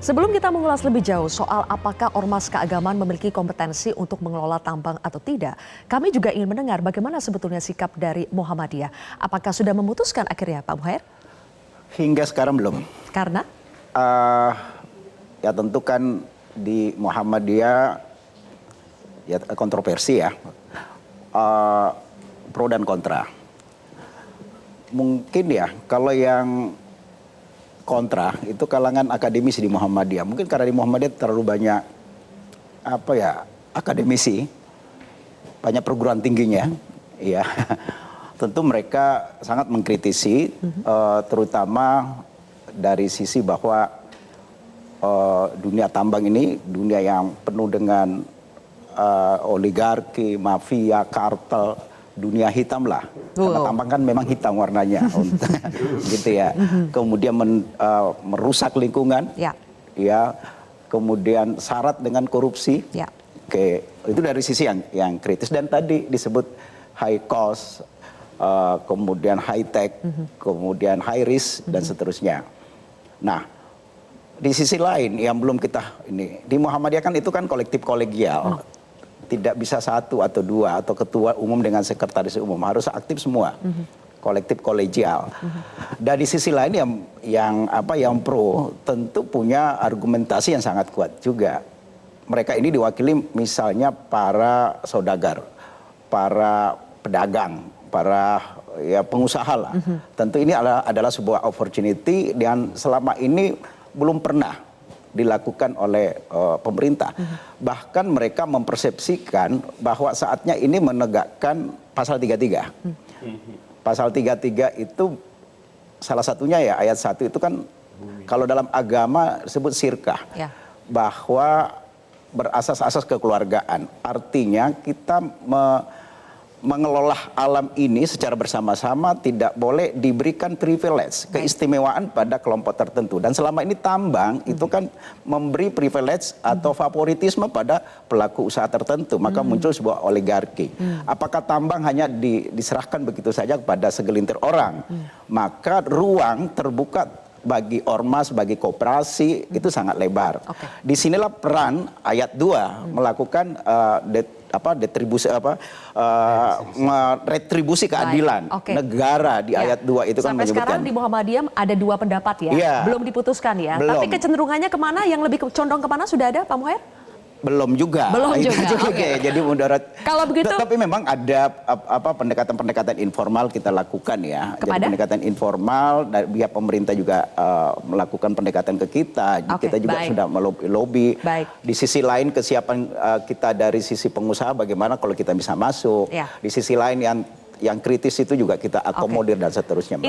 Sebelum kita mengulas lebih jauh soal apakah ormas keagamaan memiliki kompetensi untuk mengelola tambang atau tidak, kami juga ingin mendengar bagaimana sebetulnya sikap dari Muhammadiyah. Apakah sudah memutuskan akhirnya, Pak Muhair? Hingga sekarang belum. Karena? Ya tentu kan di Muhammadiyah ya kontroversi ya, pro dan kontra. Mungkin ya kalau yang kontra itu kalangan akademisi di Muhammadiyah. Mungkin karena di Muhammadiyah terlalu banyak akademisi, banyak perguruan tingginya, ya. Tentu mereka sangat mengkritisi, terutama dari sisi bahwa dunia tambang ini dunia yang penuh dengan oligarki, mafia, kartel, dunia hitam lah. Karena tambang kan memang hitam warnanya, gitu ya. Kemudian merusak lingkungan, ya. Kemudian syarat dengan korupsi. Oke, itu dari sisi yang kritis. Dan tadi disebut high cost, kemudian high tech, kemudian high risk dan seterusnya. Nah, di sisi lain yang belum kita ini di Muhammadiyah kan itu kan kolektif kolegial. Tidak bisa satu atau dua atau ketua umum dengan sekretaris umum, harus aktif semua, kolektif kolegial. Dan di sisi lain yang pro tentu punya argumentasi yang sangat kuat juga. Mereka ini diwakili misalnya para saudagar, para pedagang, para pengusaha lah. Tentu ini adalah sebuah opportunity dan selama ini belum pernah dilakukan oleh pemerintah. Bahkan mereka mempersepsikan bahwa saatnya ini menegakkan pasal 33. Pasal 33 itu salah satunya ya ayat 1 itu kan kalau dalam agama disebut syirkah. Bahwa berasas-asas kekeluargaan. Artinya kita mengelola alam ini secara bersama-sama tidak boleh diberikan privilege, keistimewaan pada kelompok tertentu. Dan selama ini tambang itu kan memberi privilege atau favoritisme pada pelaku usaha tertentu. Maka muncul sebuah oligarki. Apakah tambang hanya diserahkan begitu saja kepada segelintir orang? Maka ruang terbuka bagi ormas, bagi koperasi itu sangat lebar. Disinilah peran ayat 2 melakukan retribusi keadilan negara di ayat 2 itu kan menyebutkan. Sampai sekarang di Muhammadiyah ada 2 pendapat ya, belum diputuskan ya. Belum. Tapi kecenderungannya kemana, yang lebih condong kemana sudah ada, Pak Muhair? Belum juga. Belum juga. Jadi mudarat. Kalau begitu. Tapi memang ada pendekatan-pendekatan informal kita lakukan ya. Jadi pendekatan informal dari pihak pemerintah juga melakukan pendekatan ke kita. Kita juga sudah melobi. Di sisi lain kesiapan kita dari sisi pengusaha bagaimana kalau kita bisa masuk. Di sisi lain yang kritis itu juga kita akomodir dan seterusnya.